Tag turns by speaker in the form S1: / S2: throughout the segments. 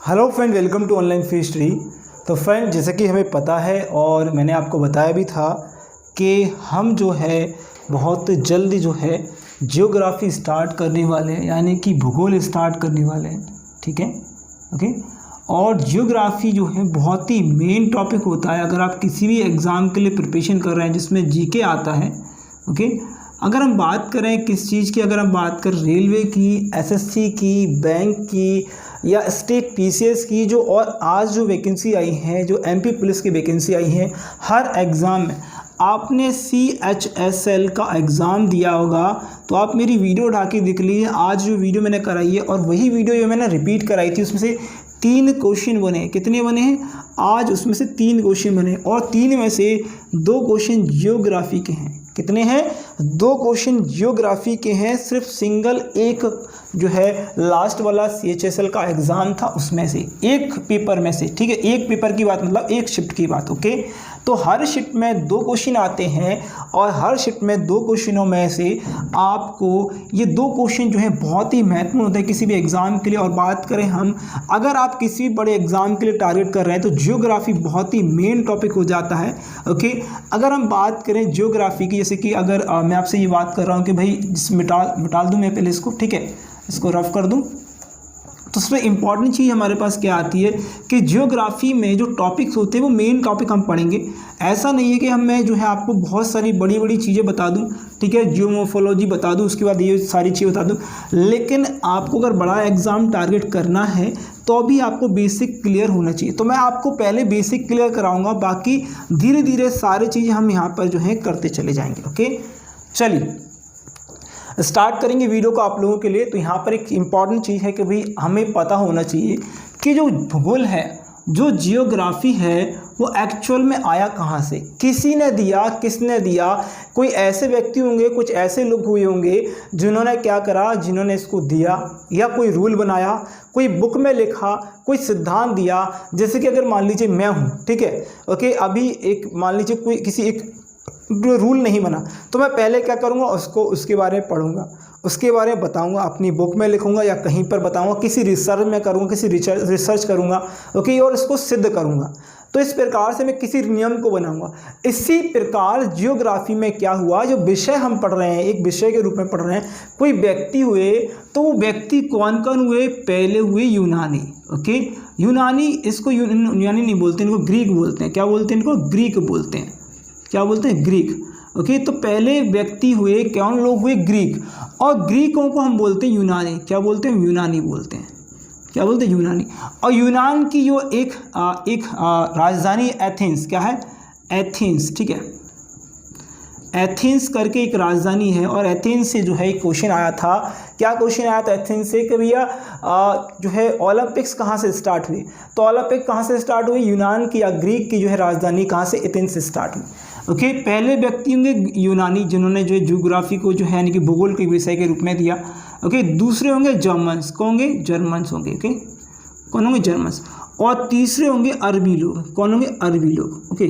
S1: Hello friend, welcome to online free history. तो friend, जैसा कि हमें पता है और मैंने आपको बताया भी था कि हम जो है बहुत जल्दी जो है जियोग्राफी स्टार्ट करने वाले हैं, यानी कि भूगोल स्टार्ट करने वाले हैं। ठीक है, ओके। और जियोग्राफी जो है बहुत ही मेन टॉपिक होता है अगर आप किसी भी एग्ज़ाम के लिए प्रिपरेशन कर रहे हैं जिसमें जीके आता है। ओके, अगर हम बात करें किस चीज़ की, अगर हम बात करें रेलवे की, एसएससी की, बैंक की या स्टेट पीसीएस की, जो और आज जो वैकेंसी आई हैं, जो एमपी पुलिस की वैकेंसी आई हैं, हर एग्ज़ाम में आपने CHSL का एग्ज़ाम दिया होगा तो आप मेरी वीडियो उठा के देख लीजिए। आज जो वीडियो मैंने कराई है और वही वीडियो जो मैंने रिपीट कराई थी, उसमें से 3 क्वेश्चन बने। कितने बने हैं? आज उसमें से 3 क्वेश्चन बने और 3 में से 2 क्वेश्चन जियोग्राफी के हैं। कितने हैं? 2 क्वेश्चन जियोग्राफी के हैं। सिर्फ सिंगल एक जो है लास्ट वाला CHSL का एग्ज़ाम था, उसमें से एक पेपर में से। ठीक है, एक पेपर की बात मतलब एक शिफ्ट की बात। ओके, तो हर शिफ्ट में 2 क्वेश्चन आते हैं और हर शिफ्ट में 2 क्वेश्चनों में से आपको ये 2 क्वेश्चन जो है बहुत ही महत्वपूर्ण होते हैं किसी भी एग्ज़ाम के लिए। और बात करें हम, अगर आप किसी भी बड़े एग्ज़ाम के लिए टारगेट कर रहे हैं तो जियोग्राफी बहुत ही मेन टॉपिक हो जाता है। ओके, अगर हम बात करें जियोग्राफी की, जैसे कि अगर मैं आपसे ये बात कर रहा हूँ कि भाई मिटाल दूँ मैं पहले इसको, ठीक है, इसको रफ कर दूँ, तो सबसे इम्पॉर्टेंट चीज़ हमारे पास क्या आती है कि जियोग्राफी में जो टॉपिक्स होते हैं वो मेन टॉपिक हम पढ़ेंगे। ऐसा नहीं है कि मैं जो है आपको बहुत सारी बड़ी बड़ी चीज़ें बता दूं, ठीक है, जियोमॉर्फोलॉजी बता दूं, उसके बाद ये सारी चीज़ें बता दूं, लेकिन आपको अगर बड़ा एग्ज़ाम टारगेट करना है तो अभी आपको बेसिक क्लियर होना चाहिए। तो मैं आपको पहले बेसिक क्लियर कराऊँगा, बाकी धीरे धीरे सारी चीज़ें हम यहाँ पर जो है करते चले जाएँगे। ओके, चलिए स्टार्ट करेंगे वीडियो को आप लोगों के लिए। तो यहाँ पर एक इम्पॉर्टेंट चीज़ है कि भाई हमें पता होना चाहिए कि जो भूगोल है, जो जियोग्राफी है, वो एक्चुअल में आया कहाँ से, किसी ने दिया, किसने दिया। कोई ऐसे व्यक्ति होंगे, कुछ ऐसे लोग हुए होंगे जिन्होंने क्या करा, जिन्होंने इसको दिया, या कोई रूल बनाया, कोई बुक में लिखा, कोई सिद्धांत दिया। जैसे कि अगर मान लीजिए मैं हूँ, ठीक है, ओके, अभी एक मान लीजिए कोई किसी एक रूल नहीं बना, तो मैं पहले क्या करूँगा, उसके बारे में पढ़ूंगा, उसके बारे में बताऊंगा, अपनी बुक में लिखूंगा या कहीं पर बताऊंगा, किसी रिसर्च में करूँगा, किसी रिसर्च करूँगा, ओके, और इसको सिद्ध करूँगा। तो इस प्रकार से मैं किसी नियम को बनाऊंगा। इसी प्रकार जियोग्राफी में क्या हुआ, जो विषय हम पढ़ रहे हैं, एक विषय के रूप में पढ़ रहे हैं, कोई व्यक्ति हुए, तो वो व्यक्ति कौन कौन हुए? पहले हुए यूनानी। ओके, यूनानी, इसको यूनानी नहीं बोलते, इनको ग्रीक बोलते हैं। क्या बोलते हैं? इनको ग्रीक बोलते हैं। क्या बोलते हैं? ग्रीक। ओके, तो पहले व्यक्ति हुए, कौन लोग हुए? ग्रीक। और ग्रीकों को हम बोलते हैं यूनानी। क्या बोलते हैं? यूनानी बोलते हैं। क्या बोलते हैं? यूनानी। और यूनान की जो एक राजधानी एथेंस, क्या है? एथेंस, ठीक है, एथेंस करके एक राजधानी है। और एथेंस से जो है एक क्वेश्चन आया था। क्या क्वेश्चन आया था एथेंस से कि भैया जो है ओलंपिक्स कहाँ से स्टार्ट हुई? तो ओलंपिक कहाँ से स्टार्ट हुई? यूनान की या ग्रीक की जो है राजधानी कहाँ से? एथेंस से स्टार्ट हुई। ओके, पहले व्यक्ति होंगे यूनानी, जिन्होंने जो है ज्योग्राफी को जो है यानी कि भूगोल के विषय के रूप में दिया। ओके, दूसरे होंगे जर्मन्स। कौन होंगे? जर्मन्स होंगे। ओके, कौन होंगे? जर्मन्स। और तीसरे होंगे अरबी लोग। कौन होंगे? अरबी लोग। ओके,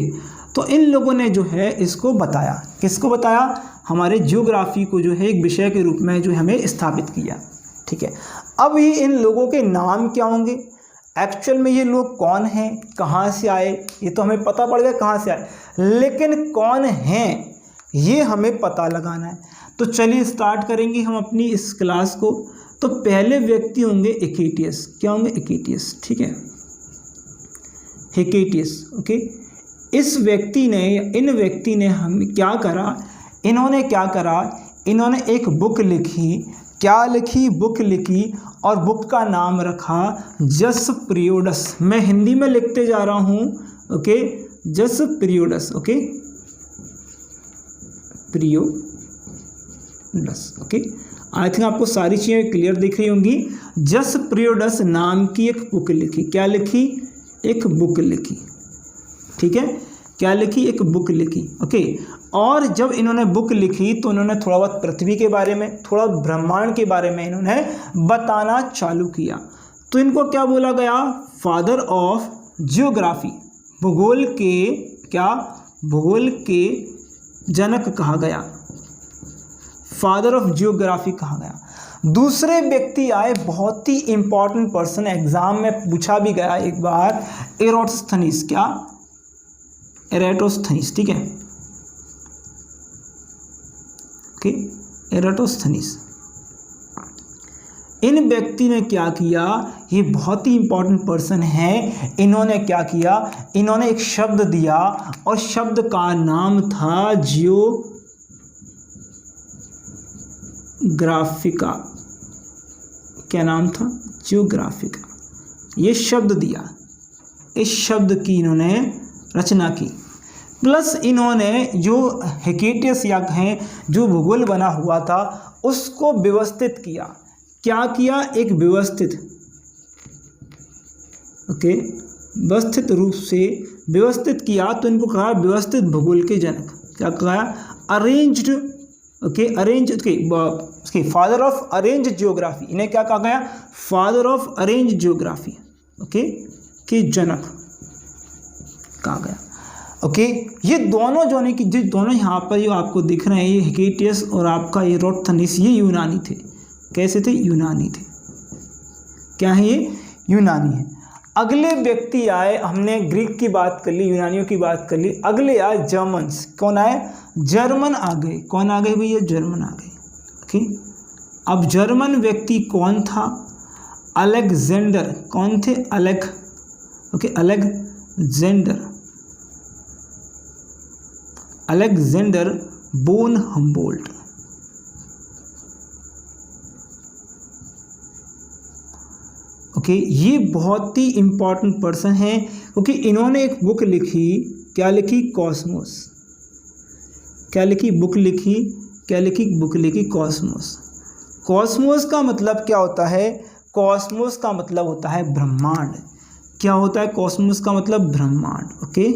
S1: तो इन लोगों ने जो है इसको बताया। किसको बताया? हमारे जियोग्राफी को जो है एक विषय के रूप में जो है हमें स्थापित किया। ठीक है, अब ये इन लोगों के नाम क्या होंगे? एक्चुअल में ये लोग कौन हैं, कहाँ से आए, ये तो हमें पता पड़ गया कहाँ से आए, लेकिन कौन हैं ये हमें पता लगाना है। तो चलिए स्टार्ट करेंगे हम अपनी इस क्लास को। तो पहले व्यक्ति होंगे हेकेटियस। क्या होंगे? हेकेटियस। ठीक है, हेकेटियस। ओके, इस व्यक्ति ने, इन व्यक्ति ने हम क्या करा, इन्होंने क्या करा, इन्होंने एक बुक लिखी। क्या लिखी? बुक लिखी, और बुक का नाम रखा जस पीरियोडस। मैं हिंदी में लिखते जा रहा हूँ। ओके, जस पीरियोडस। ओके, पीरियोडस। ओके, आई थिंक आपको सारी चीज़ें क्लियर दिख रही होंगी। जस पीरियोडस नाम की एक बुक लिखी। क्या लिखी? एक बुक लिखी। ठीक है, क्या लिखी? एक बुक लिखी। ओके, और जब इन्होंने बुक लिखी तो इन्होंने थोड़ा बहुत पृथ्वी के बारे में, थोड़ा ब्रह्मांड के बारे में इन्होंने बताना चालू किया। तो इनको क्या बोला गया? Father of geography. भूगोल के क्या? भूगोल के जनक कहा गया, फादर ऑफ जियोग्राफी कहा गया। दूसरे व्यक्ति आए, बहुत ही इंपॉर्टेंट पर्सन, एग्जाम में पूछा भी गया एक बार, एरोटोस्थनीज। क्या? एरोटोस्थनीज, ठीक है, ओके, एरोटोस्थनीज। इन व्यक्ति ने क्या किया, ये बहुत ही इंपॉर्टेंट पर्सन है, इन्होंने क्या किया, इन्होंने एक शब्द दिया और शब्द का नाम था जियोग्राफिका। क्या नाम था? जियोग्राफिका। ये शब्द दिया, इस शब्द की इन्होंने रचना की। प्लस इन्होंने जो हेकेटियस या कहें जो भूगोल बना हुआ था उसको व्यवस्थित किया। क्या किया? एक व्यवस्थित, ओके, व्यवस्थित रूप से व्यवस्थित किया, तो इनको कहा व्यवस्थित भूगोल के जनक। क्या कहा? Arranged, okay, arrange, okay, father of arrange geography. इन्हें क्या कहा गया? Father of arrange geography, okay, के जनक कहा गया। ओके, ये दोनों जो है कि जो दोनों यहाँ पर जो आपको दिख रहे हैं, ये हेकेटियस और आपका एरोटोस्थनीज, ये यूनानी थे। कैसे थे? यूनानी थे। क्या है ये? यूनानी है। अगले व्यक्ति आए, हमने ग्रीक की बात कर ली, यूनानियों की बात कर ली, अगले आए जर्मन्स। कौन आए? जर्मन आ गए। कौन आ गए भैया? जर्मन आ गए। ओके, अब जर्मन व्यक्ति कौन था? अलेक्जेंडर। कौन थे? Alexander bone Humboldt. ओके, ये बहुत ही इंपॉर्टेंट पर्सन है क्योंकि इन्होंने एक बुक लिखी। क्या लिखी? कॉस्मोस। क्या लिखी? बुक लिखी। क्या लिखी? बुक लिखी, कॉस्मोस। कॉस्मोस का मतलब क्या होता है? कॉस्मोस का मतलब होता है ब्रह्मांड। क्या होता है? कॉस्मोस का मतलब ब्रह्मांड। ओके,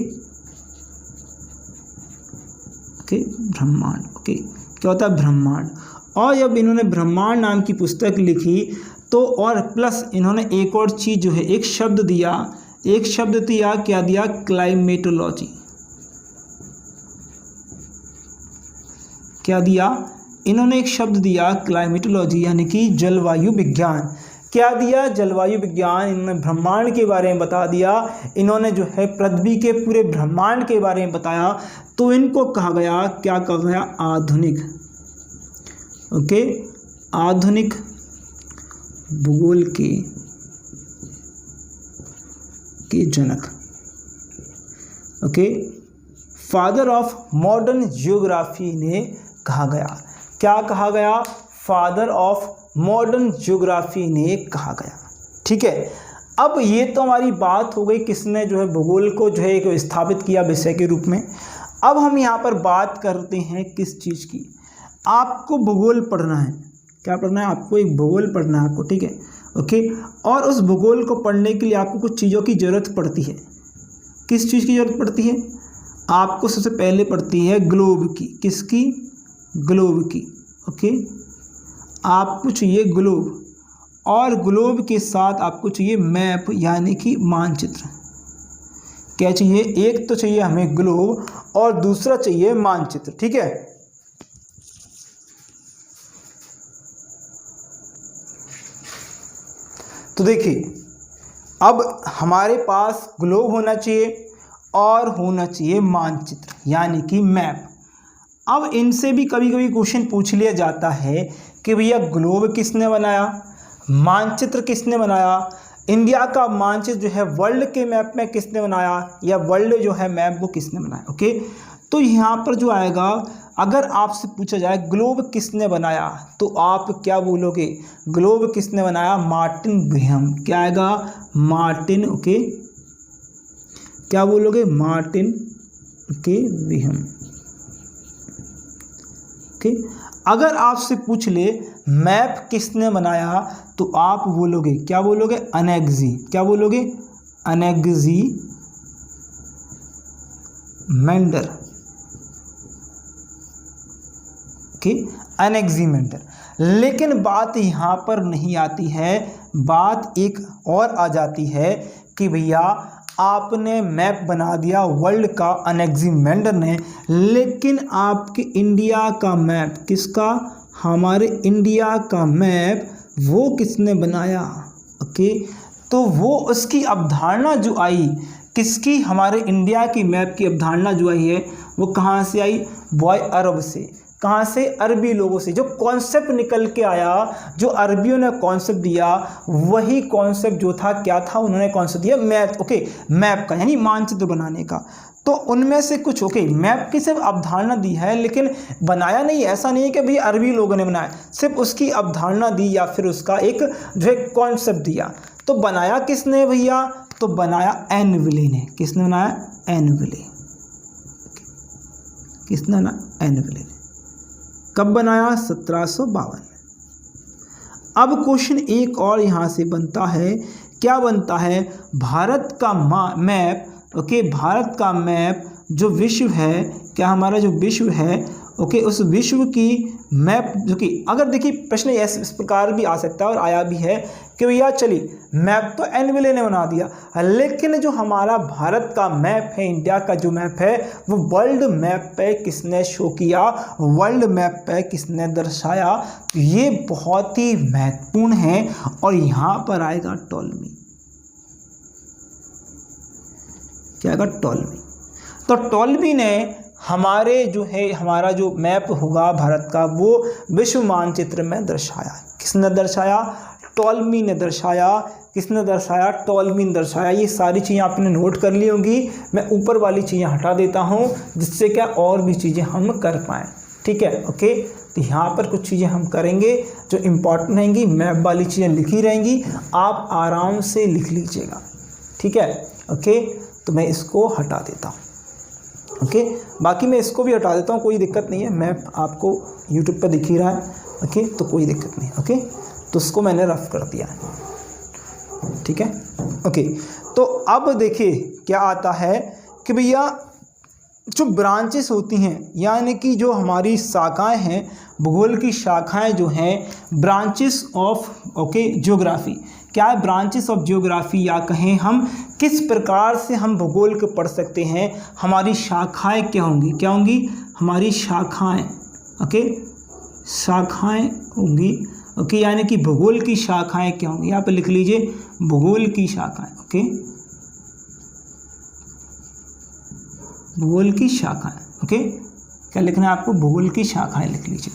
S1: ब्रह्मांड। ओके, क्या होता है? ब्रह्मांड। और जब इन्होंने ब्रह्मांड नाम की पुस्तक लिखी तो और प्लस इन्होंने एक और चीज़ जो है, एक शब्द दिया। क्या दिया? क्लाइमेटोलॉजी। क्या दिया? इन्होंने एक शब्द दिया क्लाइमेटोलॉजी, यानी कि जलवायु विज्ञान। क्या दिया? जलवायु विज्ञान। इन्होंने ब्रह्मांड के बारे में बता दिया, इन्होंने जो है पृथ्वी के पूरे ब्रह्मांड के बारे में बताया। तो इनको कहा गया, क्या कहा गया? आधुनिक, ओके, आधुनिक भूगोल के जनक। Okay, father of modern geography ने कहा गया। क्या कहा गया? फादर ऑफ मॉडर्न जियोग्राफी ने कहा गया। ठीक है, अब ये तो हमारी बात हो गई किसने जो है भूगोल को जो है एक स्थापित किया विषय के रूप में। अब हम यहाँ पर बात करते हैं किस चीज़ की। आपको भूगोल पढ़ना है। क्या पढ़ना है? आपको एक भूगोल पढ़ना है आपको, ठीक है, ओके। और उस भूगोल को पढ़ने के लिए आपको कुछ चीज़ों की ज़रूरत पड़ती है। किस चीज़ की ज़रूरत पड़ती है? आपको सबसे पहले पड़ती है ग्लोब की। किसकी? ग्लोब की, ओके। आपको चाहिए ग्लोब, और ग्लोब के साथ आपको चाहिए मैप यानी कि मानचित्र। क्या चाहिए? एक तो चाहिए हमें ग्लोब और दूसरा चाहिए मानचित्र, ठीक है। तो देखिए, अब हमारे पास ग्लोब होना चाहिए और होना चाहिए मानचित्र यानी कि मैप। अब इनसे भी कभी कभी क्वेश्चन पूछ लिया जाता है कि भैया ग्लोब किसने बनाया, मानचित्र किसने बनाया, इंडिया का मानचित्र जो है वर्ल्ड के मैप में किसने बनाया, या वर्ल्ड जो है मैप वो किसने बनाया। ओके, तो यहाँ पर जो आएगा, अगर आपसे पूछा जाए ग्लोब किसने बनाया तो आप क्या बोलोगे? ग्लोब किसने बनाया? Martin William. क्या आएगा? मार्टिन, ओके, क्या बोलोगे? Martin, okay, William, okay. अगर आपसे पूछ ले मैप किसने बनाया तो आप बोलोगे, क्या बोलोगे? अनेग्जी। क्या बोलोगे? अनेग्जी मेंडर, ओके, अनेग्जीमेंडर। लेकिन बात यहाँ पर नहीं आती है, बात एक और आ जाती है कि भैया आपने मैप बना दिया वर्ल्ड का अनेग्जीमेंडर ने, लेकिन आपके इंडिया का मैप, किसका? हमारे इंडिया का मैप वो किसने बनाया? ओके, तो वो उसकी अवधारणा जो आई, किसकी, हमारे इंडिया की मैप की अवधारणा जो आई है वो कहाँ से आई? बॉय अरब से। कहाँ से? अरबी लोगों से। जो कॉन्सेप्ट निकल के आया, जो अरबियों ने कॉन्सेप्ट दिया, वही कॉन्सेप्ट जो था, क्या था, उन्होंने कॉन्सेप्ट दिया मैप। ओके, मैप का यानी मानचित्र बनाने का। तो उनमें से कुछ, ओके, मैप की सिर्फ अवधारणा दी है, लेकिन बनाया नहीं। ऐसा नहीं है कि भाई अरबी लोगों ने बनाया, सिर्फ उसकी अवधारणा दी या फिर उसका एक जो है कॉन्सेप्ट दिया। तो बनाया किसने भैया? तो बनाया एनविले ने। किसने बनाया? एनविले। किसने बनाया? एनविले ने। कब बनाया? 1752 में। अब क्वेश्चन एक और यहाँ से बनता है, क्या बनता है? भारत का मैप, ओके, भारत का मैप जो विश्व है, क्या हमारा जो विश्व है, ओके, उस विश्व की मैप जो कि, अगर देखिए प्रश्न इस प्रकार भी आ सकता है और आया भी है कि भैया चलिए मैप तो एनविले ने बना दिया, लेकिन जो हमारा भारत का मैप है, इंडिया का जो मैप है, वो वर्ल्ड मैप पे किसने शो किया? वर्ल्ड मैप पे किसने दर्शाया? तो ये बहुत ही महत्वपूर्ण है और यहाँ पर आएगा टॉलमी। क्या आएगा? टॉलमी। तो टॉलमी ने हमारे जो है, हमारा जो मैप होगा भारत का, वो विश्व मानचित्र में दर्शाया। किसने दर्शाया? टॉलमी ने दर्शाया। किसने दर्शाया? टॉलमी ने दर्शाया। ये सारी चीज़ें आपने नोट कर ली होंगी। मैं ऊपर वाली चीज़ें हटा देता हूँ, जिससे क्या और भी चीज़ें हम कर पाएँ। ठीक है, ओके। तो यहाँ पर कुछ चीज़ें हम करेंगे जो इम्पॉर्टेंट रहेंगी, मैप वाली चीज़ें लिखी रहेंगी, आप आराम से लिख लीजिएगा। ठीक है, ओके। तो मैं इसको हटा देता हूँ, ओके। बाकी मैं इसको भी हटा देता हूँ, कोई दिक्कत नहीं है। मैप आपको यूट्यूब पर दिख ही रहा है, ओके, तो कोई दिक्कत नहीं, ओके। तो उसको मैंने रफ कर दिया है, ठीक है, ओके। तो अब देखिए क्या आता है कि भैया जो ब्रांचेस होती हैं, यानी कि जो हमारी शाखाएं हैं, भूगोल की शाखाएं जो हैं, ब्रांचेस ऑफ, ओके, ज्योग्राफी। क्या है? ब्रांचेस ऑफ ज्योग्राफी, या कहें हम किस प्रकार से हम भूगोल को पढ़ सकते हैं। हमारी शाखाएं क्या होंगी? क्या होंगी? हमारी शाखाएं, ओके, शाखाएं होंगी, ओके, यानी कि भूगोल की शाखाएं क्या होंगी? यहाँ पे लिख लीजिए भूगोल की शाखाएं, ओके, भूगोल की शाखाएं, ओके। क्या लिखना है आपको? भूगोल की शाखाएं लिख लीजिए।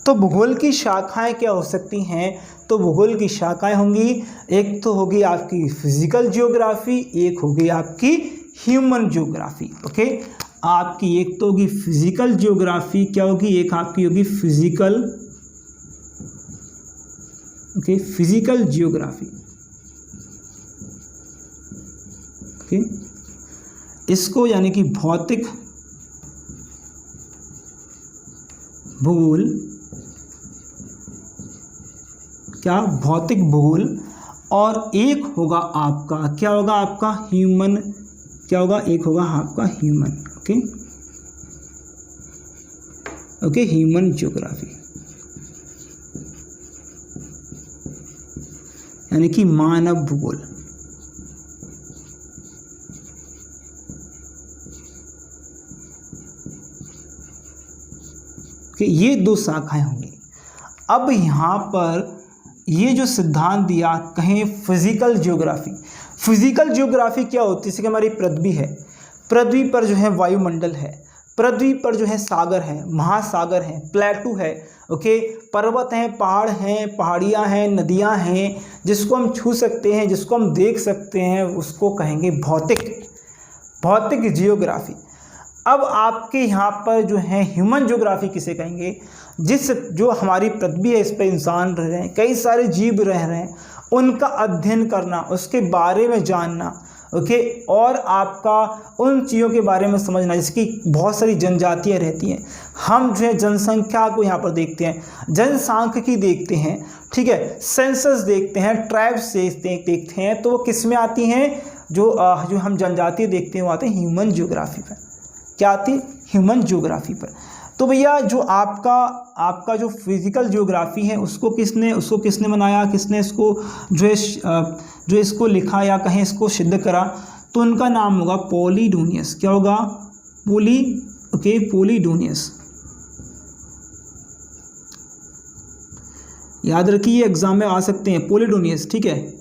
S1: तो भूगोल की शाखाएं क्या हो सकती हैं? तो भूगोल की शाखाएं होंगी, एक तो होगी आपकी फिजिकल ज्योग्राफी, एक होगी आपकी ह्यूमन ज्योग्राफी, ओके। आपकी एक तो होगी फिजिकल ज्योग्राफी, क्या होगी? एक आपकी होगी physical, okay, physical geography, okay. इसको यानी कि भौतिक भूगोल, क्या? भौतिक भूगोल। और एक होगा आपका, क्या होगा आपका? ह्यूमन, क्या होगा? एक होगा आपका human, okay, okay, human geography, यानी कि मानव भूगोल। कि ये दो शाखाएं होंगी। अब यहाँ पर ये जो सिद्धांत दिया, कहें फिजिकल ज्योग्राफी। फिजिकल ज्योग्राफी क्या होती है? जैसे कि हमारी पृथ्वी है, पृथ्वी पर जो है वायुमंडल है, पृथ्वी पर जो है सागर है, महासागर है, प्लेटू है, ओके, पर्वत हैं, पहाड़ हैं, पहाड़ियाँ हैं, नदियाँ हैं, जिसको हम छू सकते हैं, जिसको हम देख सकते हैं, उसको कहेंगे भौतिक, भौतिक जियोग्राफी। अब आपके यहाँ पर जो है ह्यूमन ज्योग्राफी किसे कहेंगे? जिस जो हमारी पृथ्वी है, इस पर इंसान रह रहे हैं, कई सारे जीव रह रहे हैं, उनका अध्ययन करना, उसके बारे में जानना, ओके, और आपका उन चीज़ों के बारे में समझना, जिसकी बहुत सारी जनजातियाँ रहती हैं। हम जो है जनसंख्या को यहाँ पर देखते हैं, जनसांख्यिकी देखते हैं, ठीक है, सेंसस देखते हैं, ट्राइब्स देखते हैं, तो वो किस में आती हैं? जो हम जनजाति देखते हैं वो आते हैं ह्यूमन ज्योग्राफी पर। क्या आती है? ह्यूमन ज्योग्राफी पर। तो भैया जो आपका जो फिजिकल ज्योग्राफी है, उसको किसने बनाया? किसने इसको जो इसको लिखा या कहें इसको सिद्ध करा? तो उनका नाम होगा पॉलीडोनियस। क्या होगा? पॉलीडोनियस। याद रखिए एग्जाम में आ सकते हैं, पोलिडोनियस, ठीक है।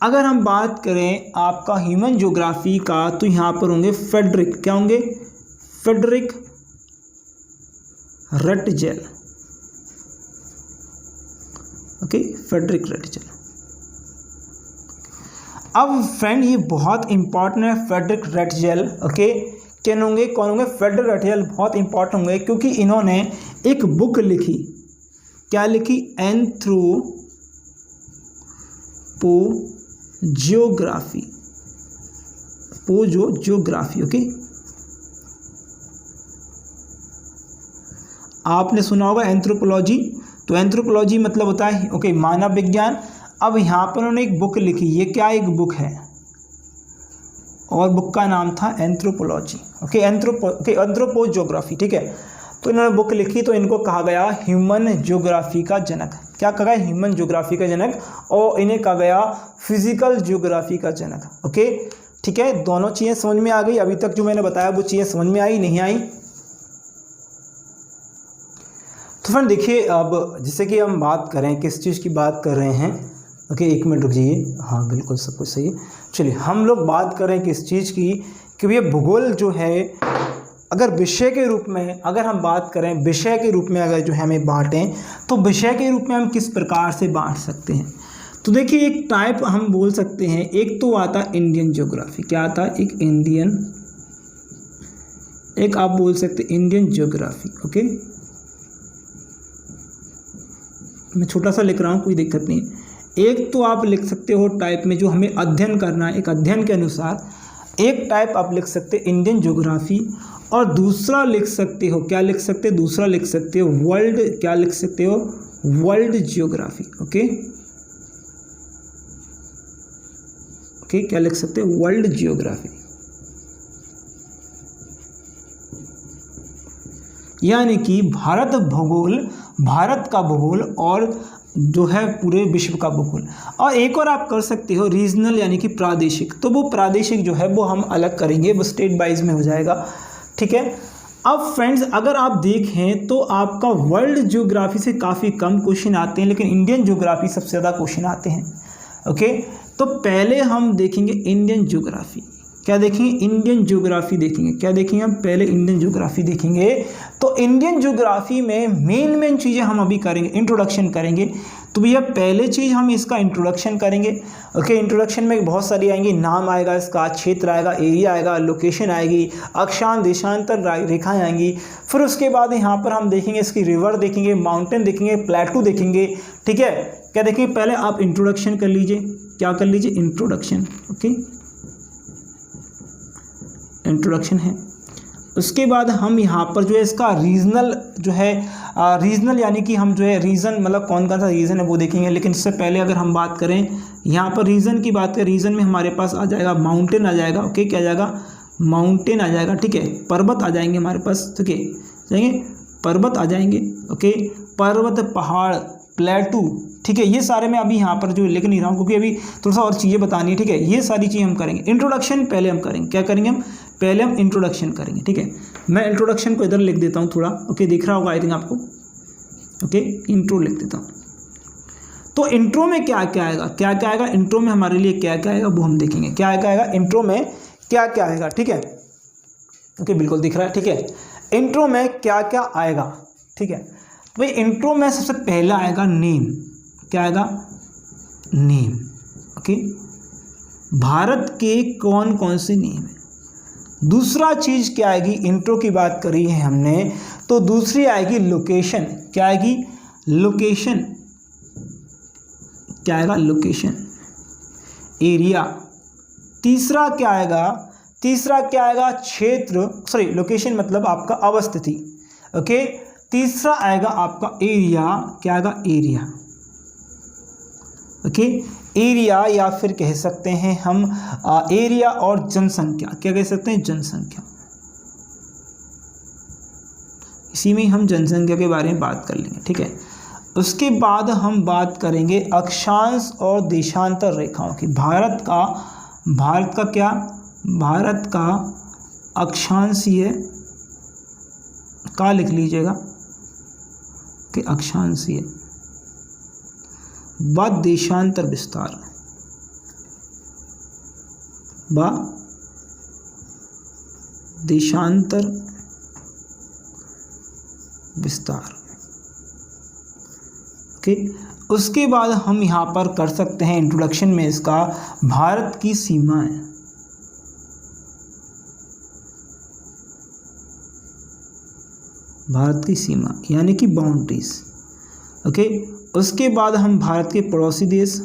S1: अगर हम बात करें आपका ह्यूमन ज्योग्राफी का तो यहाँ पर होंगे फ्रेडरिक, क्या होंगे, फ्रेडरिक रटजेल, ओके, फ्रेडरिक रटजेल। अब फ्रेंड ये बहुत इंपॉर्टेंट है, फ्रेडरिक रटजेल, ओके। क्या होंगे, कौन होंगे, फ्रेडरिक रटजेल बहुत इंपॉर्टेंट होंगे क्योंकि इन्होंने एक बुक लिखी, क्या लिखी, एंथ्रोपोजियोग्राफी, पोजियोग्राफी, ओके। आपने सुना होगा एंथ्रोपोलॉजी, तो एंथ्रोपोलॉजी मतलब होता है ओके मानव विज्ञान। अब यहाँ पर उन्होंने एक बुक लिखी, ये क्या एक बुक है, और बुक का नाम था एंथ्रोपोलॉजी, ओके, एंथ्रोपोजियोग्राफी, ठीक है। तो इन्होंने बुक लिखी तो इनको कहा गया ह्यूमन ज्योग्राफी का जनक, क्या कहा गया, ह्यूमन ज्योग्राफी का जनक, और इन्हें कहा गया फिजिकल ज्योग्राफी का जनक, ओके, ठीक है। दोनों चीज़ें समझ में आ गई, अभी तक जो मैंने बताया वो चीज़ें समझ में आई, नहीं आई। तो फ्रेंड देखिए, अब जैसे कि हम बात करें किस चीज़ की बात कर रहे हैं, ओके, एक मिनट रुक जाइए, हाँ बिल्कुल सब कुछ सही है। चलिए हम लोग बात करें किस चीज़ की, कि भैया भूगोल जो है अगर विषय के रूप में, अगर हम बात करें विषय के रूप में अगर जो है हमें बांटें तो विषय के रूप में हम किस प्रकार से बांट सकते हैं। तो देखिए एक टाइप हम बोल सकते हैं, एक तो आता इंडियन ज्योग्राफी, क्या आता है, एक इंडियन, एक आप बोल सकते इंडियन ज्योग्राफी, ओके। मैं छोटा सा लिख रहा हूँ, कोई दिक्कत नहीं। एक तो आप लिख सकते हो टाइप में जो हमें अध्ययन करना है, एक अध्ययन के अनुसार एक टाइप आप लिख सकते हो इंडियन ज्योग्राफी, और दूसरा लिख सकते हो, क्या लिख सकते हो, दूसरा लिख सकते हो वर्ल्ड, क्या लिख सकते हो, वर्ल्ड ज्योग्राफी, ओके, ओके, क्या लिख सकते हो, वर्ल्ड ज्योग्राफी। यानी कि भारत भूगोल, भारत का भूगोल, और जो है पूरे विश्व का भूगोल। और एक और आप कर सकते हो रीजनल, यानी कि प्रादेशिक, तो वो प्रादेशिक जो है वो हम अलग करेंगे, वो स्टेट वाइज में हो जाएगा, ठीक है। अब फ्रेंड्स अगर आप देखें तो आपका वर्ल्ड ज्योग्राफी से काफ़ी कम क्वेश्चन आते हैं, लेकिन इंडियन ज्योग्राफी सबसे ज़्यादा क्वेश्चन आते हैं, ओके। तो पहले हम देखेंगे इंडियन ज्योग्राफी, क्या देखेंगे, इंडियन ज्योग्राफी देखेंगे, क्या देखेंगे हम, पहले इंडियन ज्योग्राफी देखेंगे। तो इंडियन ज्योग्राफी में मेन चीज़ें हम अभी करेंगे, इंट्रोडक्शन करेंगे। तो भैया पहले चीज़ हम इसका इंट्रोडक्शन करेंगे, ओके। इंट्रोडक्शन में बहुत सारी आएंगी, नाम आएगा इसका, क्षेत्र आएगा, एरिया आएगा, लोकेशन आएगी, अक्षांश देशांतर रेखाएं आएंगी। फिर उसके बाद यहाँ पर हम देखेंगे इसकी रिवर देखेंगे, माउंटेन देखेंगे, प्लेटू देखेंगे, ठीक है। क्या देखेंगे, पहले आप इंट्रोडक्शन कर लीजिए, क्या कर लीजिए, इंट्रोडक्शन, ओके, इंट्रोडक्शन है। उसके बाद हम यहाँ पर जो है इसका रीजनल जो है, रीजनल यानी कि हम जो है रीज़न मतलब कौन सा रीज़न है वो देखेंगे। लेकिन इससे पहले अगर हम बात करें यहाँ पर रीज़न की बात करें, रीज़न में हमारे पास आ जाएगा माउंटेन आ जाएगा, ओके, क्या आ जाएगा, माउंटेन आ जाएगा, ठीक है। पर्वत आ जाएंगे हमारे पास, ठीक है, जाएंगे पर्वत आ जाएंगे, ओके, पर्वत, पहाड़, प्लेटू, ठीक है। ये सारे मैं अभी यहाँ पर जो लिख नहीं रहा हूँ क्योंकि अभी थोड़ा सा और चीज़ें बतानी है, ठीक है। ये सारी चीज़ें हम करेंगे, इंट्रोडक्शन पहले हम करेंगे, क्या करेंगे हम, पहले हम इंट्रोडक्शन करेंगे, ठीक है। मैं इंट्रोडक्शन को इधर लिख देता हूँ थोड़ा, ओके, दिख रहा होगा आई थिंक आपको, ओके, इंट्रो लिख देता हूँ। तो इंट्रो में क्या क्या आएगा, क्या क्या आएगा इंट्रो में हमारे लिए, क्या क्या आएगा वो हम देखेंगे, क्या आएगा इंट्रो में, क्या क्या आएगा, ठीक है, ओके, बिल्कुल दिख रहा है, ठीक है। इंट्रो में क्या क्या आएगा, ठीक है। तो भाई इंट्रो में सबसे पहला आएगा नेम, क्या आएगा, नेम, ओके, भारत के कौन कौन से नेम है। दूसरा चीज़ क्या आएगी, इंट्रो की बात करी है हमने तो दूसरी आएगी लोकेशन, क्या आएगी, लोकेशन, क्या आएगा, लोकेशन, एरिया। तीसरा क्या आएगा, तीसरा क्या आएगा, क्षेत्र, सॉरी लोकेशन मतलब आपका अवस्थिति, ओके। तीसरा आएगा आपका एरिया, क्या आएगा, एरिया, ओके, एरिया, या फिर कह सकते हैं हम एरिया और जनसंख्या, क्या कह सकते हैं, जनसंख्या। इसी में हम जनसंख्या के बारे में बात कर लेंगे, ठीक है। उसके बाद हम बात करेंगे अक्षांश और देशांतर रेखाओं की। भारत का क्या, भारत का अक्षांशीय का लिख लीजिएगा कि अक्षांशीय, व देशांतर विस्तार, व देशांतर विस्तार। ओके, उसके बाद हम यहाँ पर कर सकते हैं इंट्रोडक्शन में इसका भारत की सीमाएं। भारत की सीमा यानी कि बाउंड्रीज। ओके, उसके बाद हम भारत के पड़ोसी देश,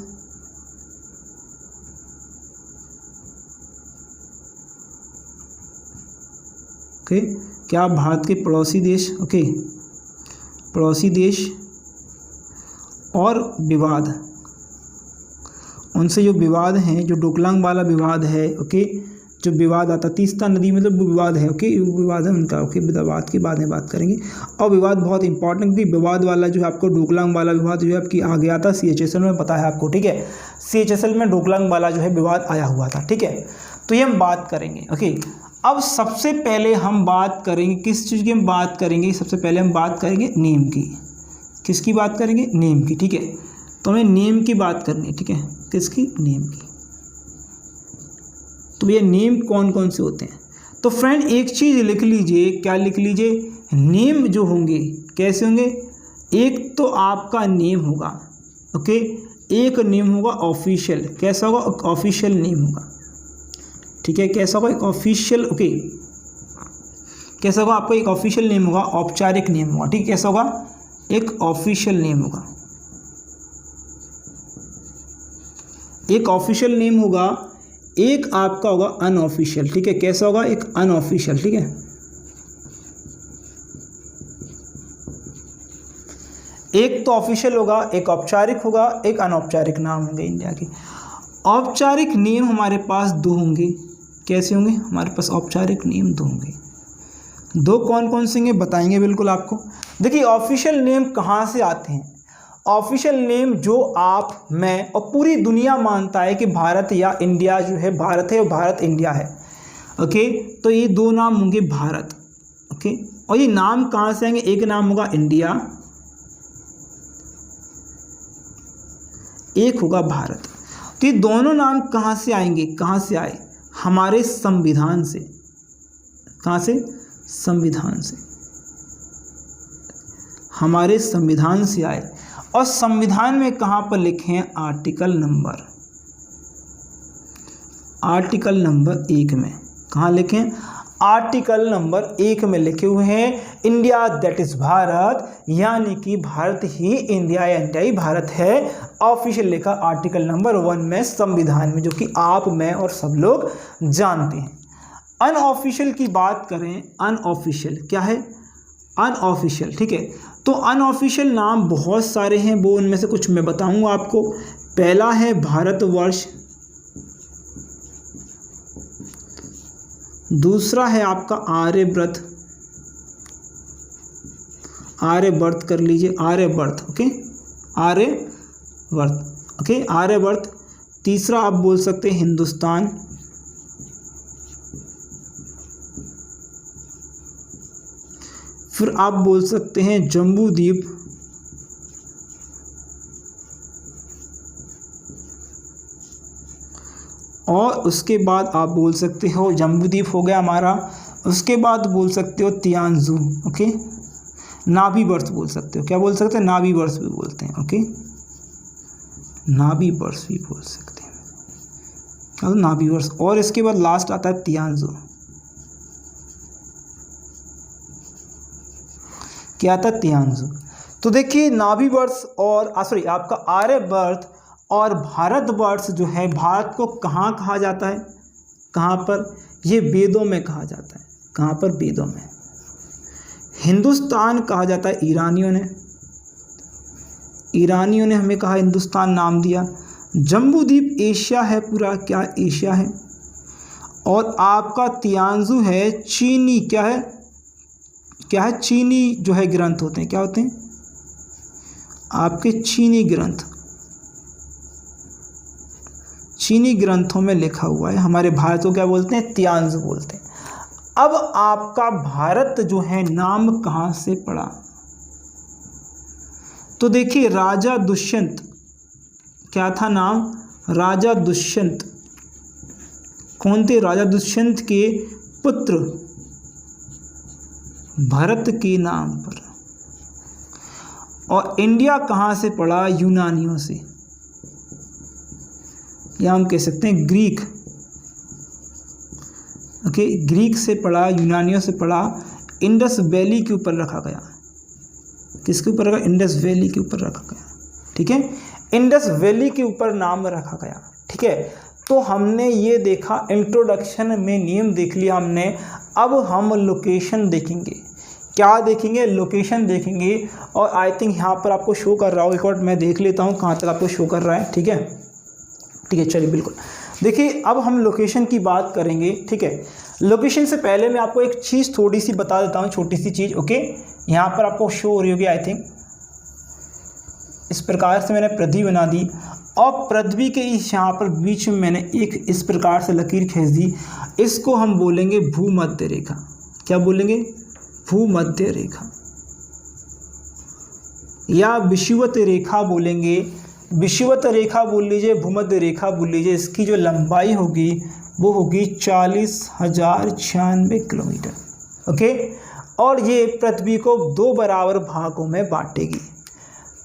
S1: ओके, क्या भारत के पड़ोसी देश, ओके, पड़ोसी देश और विवाद, उनसे जो विवाद हैं, जो डोकलाम वाला विवाद है, ओके, जो विवाद आता तीस्ता नदी में मतलब विवाद है, ओके, विवाद है उनका, ओके, विवाद के बाद में बात करेंगे। और विवाद बहुत इंपॉर्टेंट थी, विवाद वाला जो है आपको डोकलाम वाला विवाद जो है आपकी आ गया था CHSL में, पता है आपको, ठीक है, CHSL में डोकलाम वाला जो है विवाद आया हुआ था, ठीक है। तो ये हम बात करेंगे, ओके। अब सबसे पहले हम बात करेंगे किस चीज़ की, हम बात करेंगे सबसे पहले हम बात करेंगे नेम की। किसकी बात करेंगे? नेम की, ठीक है। तो हमें नेम की बात करनी है, ठीक है, किसकी? नेम की। तो ये नेम कौन कौन से होते हैं? तो फ्रेंड एक चीज़ लिख लीजिए, क्या लिख लीजिए? नेम जो होंगे कैसे होंगे? एक तो आपका नेम होगा, ओके, एक नेम होगा ऑफिशियल, कैसा होगा? ऑफिशियल नेम होगा, ठीक है, कैसा होगा? एक ऑफिशियल, ओके, कैसा होगा? आपका एक ऑफिशियल नेम होगा, औपचारिक नेम होगा, ठीक, कैसा होगा? एक ऑफिशियल नेम होगा, एक ऑफिशियल नेम होगा, एक आपका होगा अनऑफिशियल, ठीक है, कैसा होगा? एक अनऑफिशियल, ठीक है। एक तो ऑफिशियल होगा, एक औपचारिक होगा, एक अनौपचारिक नाम होंगे इंडिया के। औपचारिक नेम हमारे पास दो होंगे, कैसे होंगे? हमारे पास औपचारिक नेम दो होंगे। दो कौन कौन से होंगे बताएंगे बिल्कुल आपको। देखिए ऑफिशियल नेम कहाँ से आते हैं? ऑफिशियल नेम जो आप, मैं और पूरी दुनिया मानता है कि भारत या इंडिया जो है भारत है और भारत इंडिया है, ओके, तो ये दो नाम होंगे भारत, ओके, और ये नाम कहाँ से आएंगे? एक नाम होगा इंडिया, एक होगा भारत। तो ये दोनों नाम कहाँ से आएंगे? कहाँ से आए? हमारे संविधान से। कहाँ से? संविधान से, हमारे संविधान से आए। और संविधान में कहाँ पर लिखे हैं? आर्टिकल नंबर, आर्टिकल नंबर 1 में। कहाँ लिखे हैं? आर्टिकल नंबर 1 में लिखे हुए हैं इंडिया दैट इज भारत, यानी कि भारत ही इंडिया या इंडिया ही भारत है। ऑफिशियल लिखा आर्टिकल नंबर 1 में संविधान में, जो कि आप, मैं और सब लोग जानते हैं। अनऑफिशियल की बात करें, अनऑफिशियल क्या है? अनऑफिशियल, ठीक है। तो अनऑफिशियल नाम बहुत सारे हैं, वो उनमें से कुछ मैं बताऊंगा आपको। पहला है भारतवर्ष, दूसरा है आपका आर्यव्रत, आर्यवर्त कर लीजिए, आर्यवर्त, ओके, आर्यवर्त, ओके, आर्यवर्त। तीसरा आप बोल सकते हैं हिंदुस्तान, फिर आप बोल सकते हैं जम्बू द्वीप, और उसके बाद आप बोल सकते हो जम्बू द्वीप हो गया हमारा। उसके बाद बोल सकते हो तियानजू, ओके, नाभी वर्ष बोल सकते हो। क्या बोल सकते हैं? नाभी वर्ष भी बोलते हैं, ओके, नाभी वर्ष भी बोल सकते हैं, क्या? नाभी वर्ष। और इसके बाद लास्ट आता है तियानजू। क्या था? तियानजू। तो देखिए नाभी वर्ष और सॉरी आपका आर्यवर्त और भारतवर्ष जो है, भारत को कहाँ कहा जाता है? कहाँ पर? ये वेदों में कहा जाता है। कहाँ पर? वेदों में। हिंदुस्तान कहा जाता है ईरानियों ने, ईरानियों ने हमें कहा, हिंदुस्तान नाम दिया। जम्बू द्वीप एशिया है पूरा, क्या? एशिया है। और आपका तियानजू है चीनी, क्या है? क्या है? चीनी जो है ग्रंथ होते हैं, क्या होते हैं? आपके चीनी ग्रंथ, चीनी ग्रंथों में लिखा हुआ है। हमारे भारत को क्या बोलते हैं? तियानजू बोलते हैं। अब आपका भारत जो है नाम कहाँ से पड़ा? तो देखिए राजा दुष्यंत, क्या था नाम? राजा दुष्यंत। कौन थे? राजा दुष्यंत के पुत्र भरत के नाम पर। और इंडिया कहाँ से पड़ा? यूनानियों से, या हम कह सकते हैं ग्रीक। ओके, ग्रीक से पड़ा, यूनानियों से पड़ा। इंडस वैली के ऊपर रखा गया। किसके ऊपर रखा? इंडस वैली के ऊपर रखा गया। ठीक है, इंडस वैली के ऊपर नाम रखा गया। ठीक है, तो हमने ये देखा, इंट्रोडक्शन में नियम देख लिया हमने। अब हम लोकेशन देखेंगे। क्या देखेंगे? लोकेशन देखेंगे। और आई थिंक यहाँ पर आपको शो कर रहा होगा, एक बार मैं देख लेता हूँ कहाँ तक आपको शो कर रहा है। ठीक है, ठीक है, चलिए बिल्कुल। देखिए, अब हम लोकेशन की बात करेंगे। ठीक है, लोकेशन से पहले मैं आपको एक चीज़ थोड़ी सी बता देता हूँ, छोटी सी चीज़। ओके, यहाँ पर आपको शो हो रही होगी आई थिंक। इस प्रकार से मैंने पृथ्वी बना दी, और पृथ्वी के इस यहाँ पर बीच में मैंने एक इस प्रकार से लकीर खींच दी। इसको हम बोलेंगे भूमध्य रेखा। क्या बोलेंगे? भूमध्य रेखा, या विषुवत रेखा बोलेंगे। विषुवत रेखा बोल लीजिए, भूमध्य रेखा बोल लीजिए। इसकी जो लंबाई होगी वो होगी 40,096 किलोमीटर। ओके, और ये पृथ्वी को 2 बराबर भागों में बांटेगी।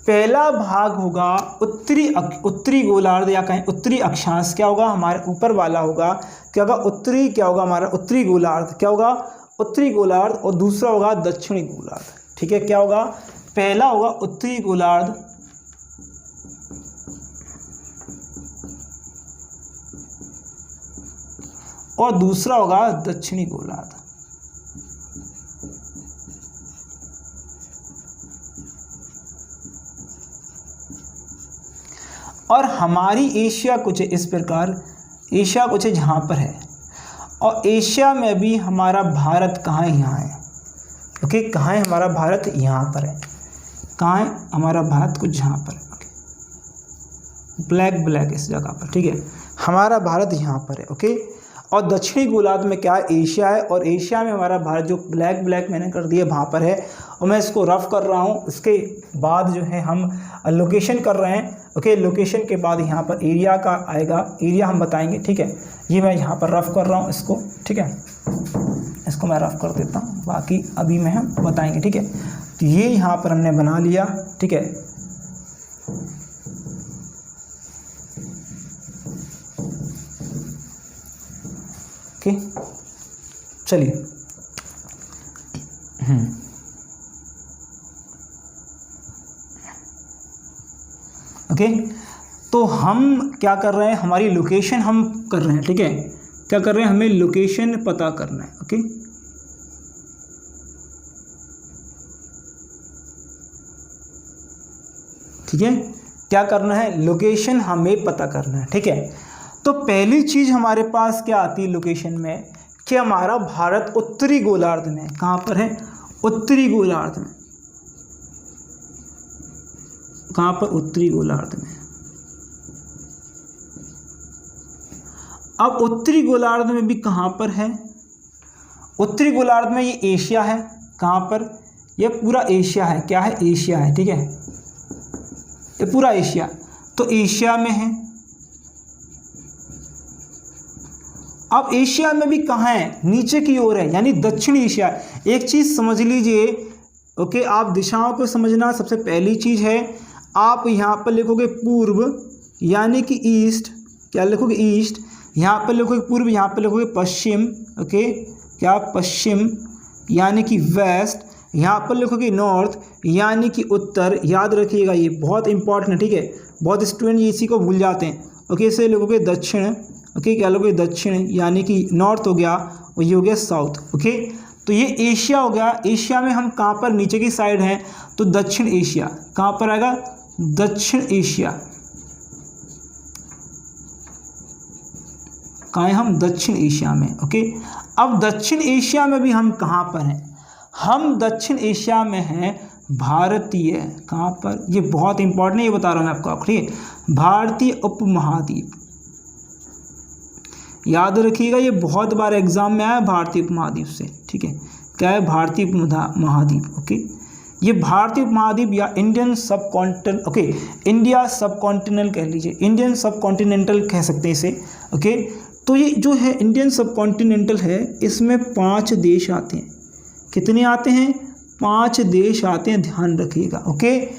S1: पहला भाग होगा उत्तरी गोलार्ध, या कहें उत्तरी अक्षांश। क्या होगा? हमारे ऊपर वाला होगा क्या होगा? उत्तरी, क्या होगा हमारा? उत्तरी गोलार्ध। क्या होगा? उत्तरी गोलार्ध। और दूसरा होगा दक्षिणी गोलार्ध। ठीक है, क्या होगा? पहला होगा उत्तरी गोलार्ध, और दूसरा होगा दक्षिणी गोलार्ध। और हमारी एशिया कुछ इस प्रकार, एशिया कुछ जहाँ पर है। और एशिया में भी हमारा भारत कहाँ है? यहाँ है। ओके, कहाँ है हमारा भारत? यहाँ पर है। कहाँ है हमारा भारत? कुछ यहाँ पर। ओके, ब्लैक इस जगह पर। ठीक है, हमारा भारत यहाँ पर है। ओके, और दक्षिणी गोलार्ध में क्या है? एशिया है। और एशिया में हमारा भारत जो ब्लैक मैंने कर दिया वहाँ पर है। और मैं इसको रफ कर रहा हूँ। इसके बाद जो है हम लोकेशन कर रहे हैं। ओके, लोकेशन के बाद यहाँ पर एरिया का आएगा, एरिया हम बताएंगे। ठीक है, ये मैं यहाँ पर रफ कर रहा हूँ इसको। ठीक है, इसको मैं रफ कर देता हूँ, बाकी अभी में हम बताएंगे। ठीक है, तो ये यहाँ पर हमने बना लिया। ठीक है, ओके, चलिए। ओके, तो हम क्या कर रहे हैं? हमारी लोकेशन हम कर रहे हैं। ठीक है, क्या कर रहे हैं? हमें लोकेशन पता करना है। ओके, ठीक है, क्या करना है? लोकेशन हमें पता करना है। ठीक है, तो पहली चीज़ हमारे पास क्या आती है लोकेशन में, कि हमारा भारत उत्तरी गोलार्ध में। कहाँ पर है? उत्तरी गोलार्ध में। कहाँ पर? उत्तरी गोलार्ध में। अब उत्तरी गोलार्ध में भी कहाँ पर है? उत्तरी गोलार्ध में ये एशिया है। कहाँ पर? ये पूरा एशिया है। क्या है? एशिया है। ठीक है, ये पूरा एशिया, तो एशिया में है। अब एशिया में भी कहाँ है? नीचे की ओर है, यानी दक्षिण एशिया। एक चीज़ समझ लीजिए। ओके, आप दिशाओं को समझना सबसे पहली चीज़ है। आप यहाँ पर लिखोगे पूर्व, यानी कि ईस्ट। क्या लिखोगे? ईस्ट। यहाँ पर लिखोगे पूर्व, यहाँ पर लिखोगे पश्चिम। ओके, क्या? पश्चिम, यानी कि वेस्ट। यहाँ पर लिखोगे नॉर्थ, यानी कि उत्तर। याद रखिएगा, ये बहुत इंपॉर्टेंट है। ठीक है, बहुत स्टूडेंट इसी को भूल जाते हैं। ओके, इसे लिखोगे दक्षिण। ओके, क्या लोगे? दक्षिण, यानी कि नॉर्थ हो गया, और ये हो गया साउथ। ओके, तो ये एशिया हो गया। एशिया में हम कहाँ पर? नीचे की साइड हैं, तो दक्षिण एशिया। कहाँ पर आएगा? दक्षिण एशिया। कहाँ हैं हम? दक्षिण एशिया में। ओके, अब दक्षिण एशिया में भी हम कहाँ पर हैं? हम दक्षिण एशिया में हैं भारतीय। कहाँ पर? ये बहुत इंपॉर्टेंट है, ये बता रहा हूँ मैं आपको। ठीक है, भारतीय उपमहाद्वीप। याद रखिएगा, ये बहुत बार एग्जाम में आया, भारतीय उपमहाद्वीप से। ठीक है, क्या है? भारतीय उपमहाद्वीप। ओके, ये भारतीय उपमहाद्वीप या इंडियन सब कॉन्टिनेंट, ओके, इंडिया सब कॉन्टिनेंट कह लीजिए, इंडियन सब कॉन्टिनेंटल कह सकते हैं इसे, ओके। तो ये जो है इंडियन सब कॉन्टिनेंटल है, इसमें 5 देश आते हैं। कितने आते हैं? 5 देश आते हैं, ध्यान रखिएगा, ओके।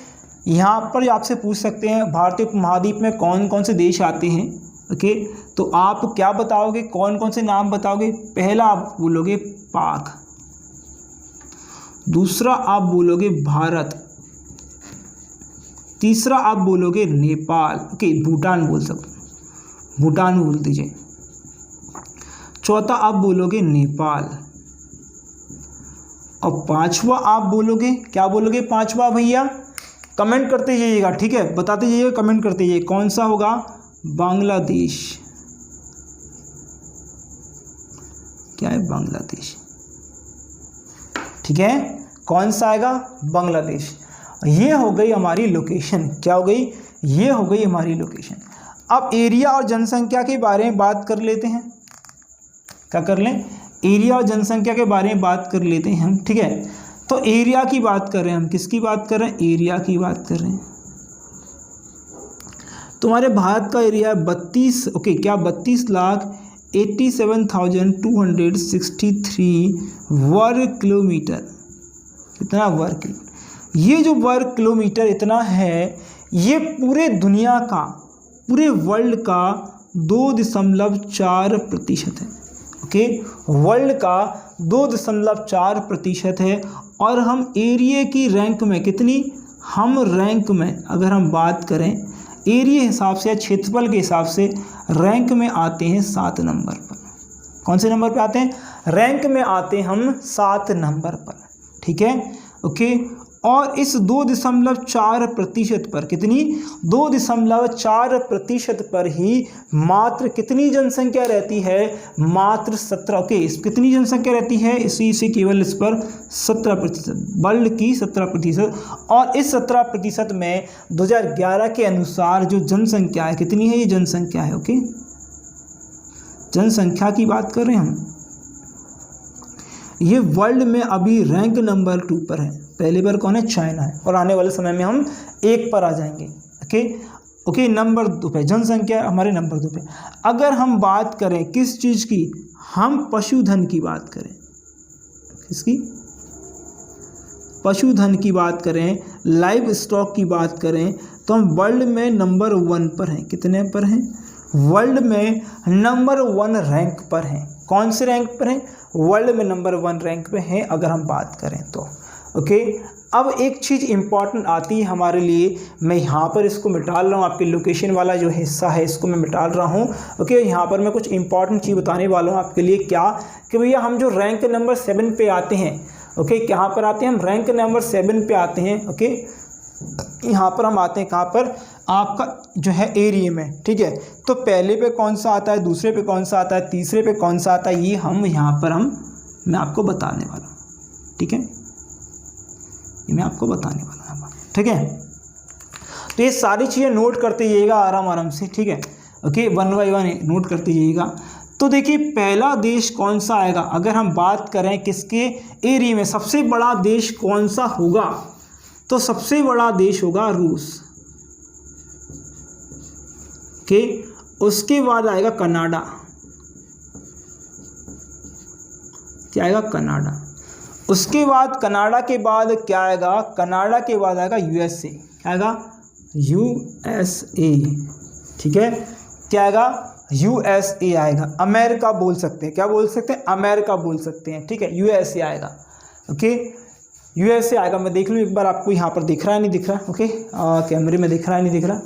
S1: यहाँ पर आपसे पूछ सकते हैं भारतीय उपमहाद्वीप में कौन कौन से देश आते हैं, ओके। तो आप क्या बताओगे, कौन कौन से नाम बताओगे? पहला आप बोलोगे पाक, दूसरा आप बोलोगे भारत, तीसरा आप बोलोगे नेपाल, ओके, भूटान बोल सकते, भूटान बोल दीजिए, चौथा आप बोलोगे नेपाल, और पांचवा आप बोलोगे, क्या बोलोगे पांचवा भैया? कमेंट करते जाइएगा, ठीक है, बताते जाइएगा, कमेंट करते जाइए, कौन सा होगा? बांग्लादेश। क्या है? बांग्लादेश, ठीक है, कौन सा आएगा? बांग्लादेश। ये हो गई हमारी लोकेशन, क्या हो गई? ये हो गई हमारी लोकेशन। अब एरिया और जनसंख्या के बारे में बात कर लेते हैं, क्या कर लें? एरिया और जनसंख्या के बारे में बात कर लेते हैं हम, ठीक है। तो एरिया की बात कर रहे हैं हम, किसकी बात कर रहे हैं? एरिया की बात कर रहे हैं। तुम्हारे भारत का एरिया है 32, ओके, क्या? 32,87,263 वर्ग किलोमीटर। कितना वर्ग किलोमीटर? ये जो वर्ग किलोमीटर इतना है, ये पूरे दुनिया का, पूरे वर्ल्ड का 2.4% है, ओके। वर्ल्ड का 2.4% है। और हम एरिया की रैंक में कितनी, हम रैंक में अगर हम बात करें एरिया हिसाब से या क्षेत्रफल के हिसाब से रैंक में आते हैं 7 नंबर पर। कौन से नंबर पे आते हैं? रैंक में आते हैं हम 7 नंबर पर, ठीक है, ओके। और इस 2.4% पर, कितनी? 2.4% पर ही मात्र कितनी जनसंख्या रहती है? मात्र 17, ओके। कितनी जनसंख्या रहती है? इसी केवल इस पर 17%, वर्ल्ड की 17%। और इस 17% में 2011 के अनुसार जो जनसंख्या है, कितनी है? ये जनसंख्या है, ओके, जनसंख्या की बात कर रहे हैं हम। ये वर्ल्ड में अभी रैंक नंबर 2 पर है। पहले बार कौन है? चाइना है। और आने वाले समय में हम 1 पर आ जाएंगे, ओके, ओके। नंबर 2 पे जनसंख्या हमारे नंबर 2 पे। अगर हम बात करें किस चीज़ की, हम पशुधन की बात करें, किसकी? पशुधन की बात करें, लाइव स्टॉक की बात करें, तो हम वर्ल्ड में नंबर 1 पर हैं। कितने पर हैं? वर्ल्ड में नंबर 1 रैंक पर हैं। कौन से रैंक पर हैं? वर्ल्ड में नंबर 1 रैंक पे हैं अगर हम बात करें तो, ओके। अब एक चीज़ इम्पॉर्टेंट आती है हमारे लिए, मैं यहाँ पर इसको मिटा रहा हूँ, आपके लोकेशन वाला जो हिस्सा है इसको मैं मिटा रहा हूँ, ओके। यहाँ पर मैं कुछ इंपॉर्टेंट चीज़ बताने वाला हूँ आपके लिए, क्या कि भैया हम जो रैंक नंबर 7 पे आते हैं, ओके, कहाँ पर आते हैं हम? रैंक नंबर 7 पे आते हैं, ओके। यहाँ पर हम आते हैं कहाँ पर? आपका जो है एरिया में, ठीक है। तो पहले पे कौन सा आता है, दूसरे पे कौन सा आता है, तीसरे पे कौन सा आता है, ये हम यहाँ पर मैं आपको बताने वाला हूँ, ठीक है, ये मैं आपको बताने वाला हूँ, ठीक है। तो ये सारी चीज़ें नोट करते जाइएगा आराम से, ठीक है, ओके, 1 बाय 1 नोट करते जाइएगा। तो देखिए पहला देश कौन सा आएगा अगर हम बात करें किसके एरिया में, सबसे बड़ा देश कौन सा होगा? तो सबसे बड़ा देश होगा रूस, ओके। उसके बाद आएगा कनाडा, क्या आएगा? कनाडा। उसके बाद कनाडा के बाद क्या आएगा? कनाडा के बाद आएगा यूएसए, क्या आएगा? यूएसए, ठीक है, क्या आएगा? यूएसए आएगा। अमेरिका बोल सकते हैं, क्या बोल सकते हैं? अमेरिका बोल सकते हैं, ठीक है, यूएसए आएगा, ओके, यूएसए आएगा। मैं देख लूँ एक बार आपको यहाँ पर दिख रहा है नहीं दिख रहा, ओके, कैमरे में दिख रहा है नहीं दिख रहा,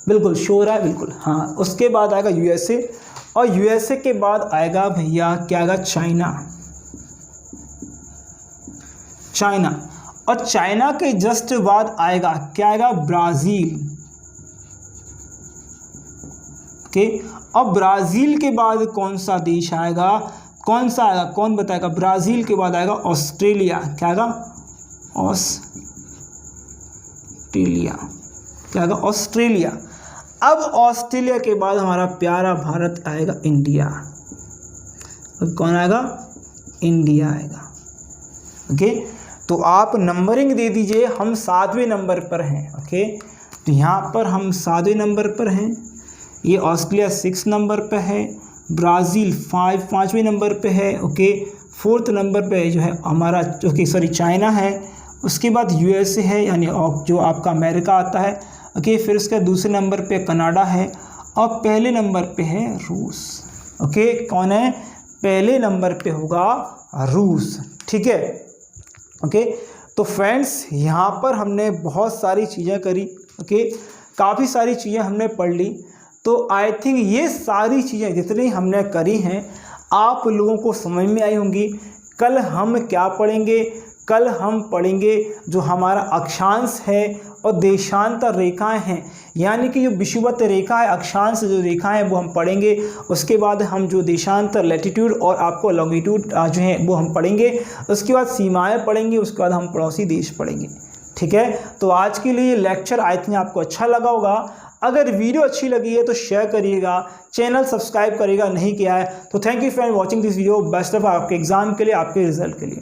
S1: बिल्कुल शो हो रहा है, बिल्कुल, हाँ। उसके बाद आएगा यूएसए, और यूएसए के बाद आएगा भैया क्या आएगा? China, China. और चाइना के जस्ट बाद आएगा क्या आएगा? Brazil, okay. अब ब्राज़ील के बाद कौन सा देश आएगा? कौन सा आएगा? कौन बताएगा? ब्राज़ील के बाद आएगा ऑस्ट्रेलिया, क्या आएगा? ऑस्ट्रेलिया, क्या आएगा? ऑस्ट्रेलिया। अब ऑस्ट्रेलिया के बाद हमारा प्यारा भारत आएगा, इंडिया। कौन आएगा? इंडिया आएगा, ओके। तो आप नंबरिंग दे दीजिए, हम 7वें नंबर पर हैं। ओके, तो यहाँ पर हम 7वें नंबर पर हैं। ये ऑस्ट्रेलिया 6 नंबर पे है, ब्राज़ील 5वें नंबर पे है। ओके, 4th नंबर पे जो है हमारा चाइना है। उसके बाद यूएसए है, यानी जो आपका अमेरिका आता है। ओके, फिर उसके दूसरे नंबर पे कनाडा है और पहले नंबर पे है रूस। ओके, कौन है पहले नंबर पे होगा? रूस। ठीक है। ओके, तो फ्रेंड्स यहाँ पर हमने बहुत सारी चीज़ें करी। ओके, काफ़ी सारी चीज़ें हमने पढ़ ली। तो आई थिंक ये सारी चीज़ें जितनी हमने करी हैं आप लोगों को समझ में आई होंगी। कल हम क्या पढ़ेंगे? कल हम पढ़ेंगे जो हमारा अक्षांश है और देशांतर रेखाएं हैं, यानी कि जो विषुवत रेखा है, अक्षांश जो रेखाएं हैं वो हम पढ़ेंगे। उसके बाद हम जो देशांतर लैटिट्यूड और आपको लॉन्गिट्यूड जो है वो हम पढ़ेंगे। उसके बाद सीमाएं पढ़ेंगे। उसके बाद हम पड़ोसी देश पढ़ेंगे। ठीक है, तो आज के लिए लेक्चर आई थिंक आपको अच्छा लगा होगा। अगर वीडियो अच्छी लगी है तो शेयर करिएगा, चैनल सब्सक्राइब करिएगा नहीं किया है तो। Thank you for watching this video. Best of आपके एग्जाम के लिए, आपके रिजल्ट के लिए।